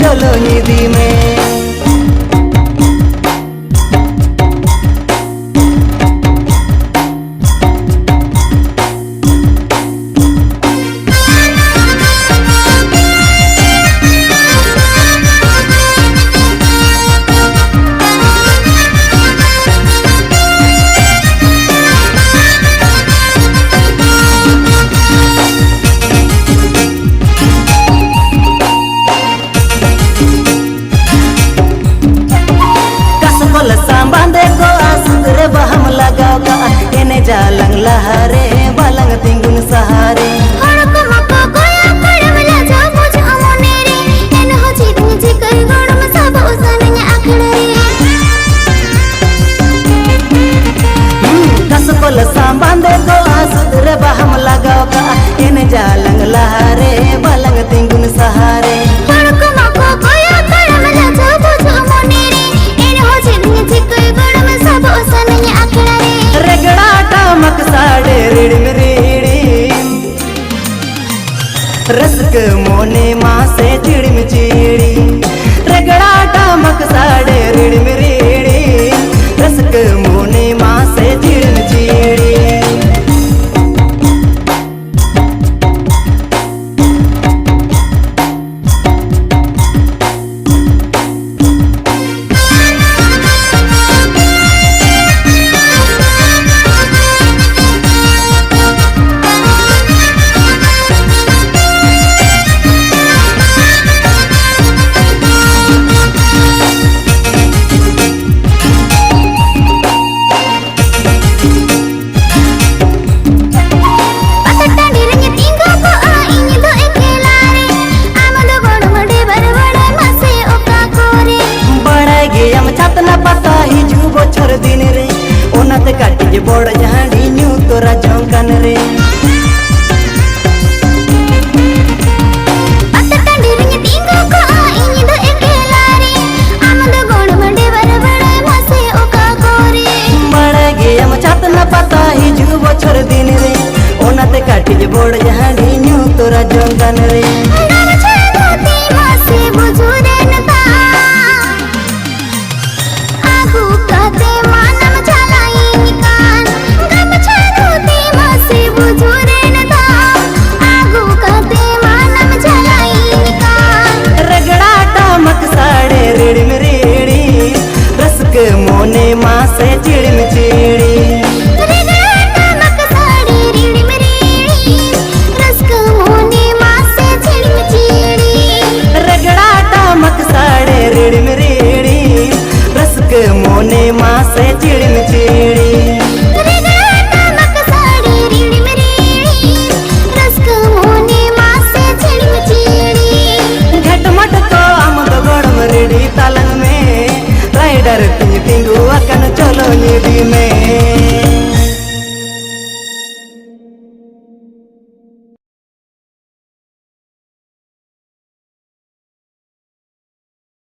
चलो निधि में। बांधे को आसुरे बहम लगाओ का एने जालंग लहरे बालंग तिंगुन सहारे कसकोल बांधे को आसुरे बहम लगाओ का एने जालंग लहरे बालंग तिंगुन सहारे रसक मोने माँ से चिड़िम चिड़ी रगड़ा टामक साड़े रिड़िम रिड़ी रसक मोने माँ से चिड़िम चिड़ी। छोर दिन रे ओनाते काटी बड़ झाड़ी न्यू तोरा झंकन रे बड़ गे हम छत न पता ही जुबो छोर दिन रे ओनाते काटी बड़ झाड़ी न्यू तोरा झंकन रे। मोने माँ से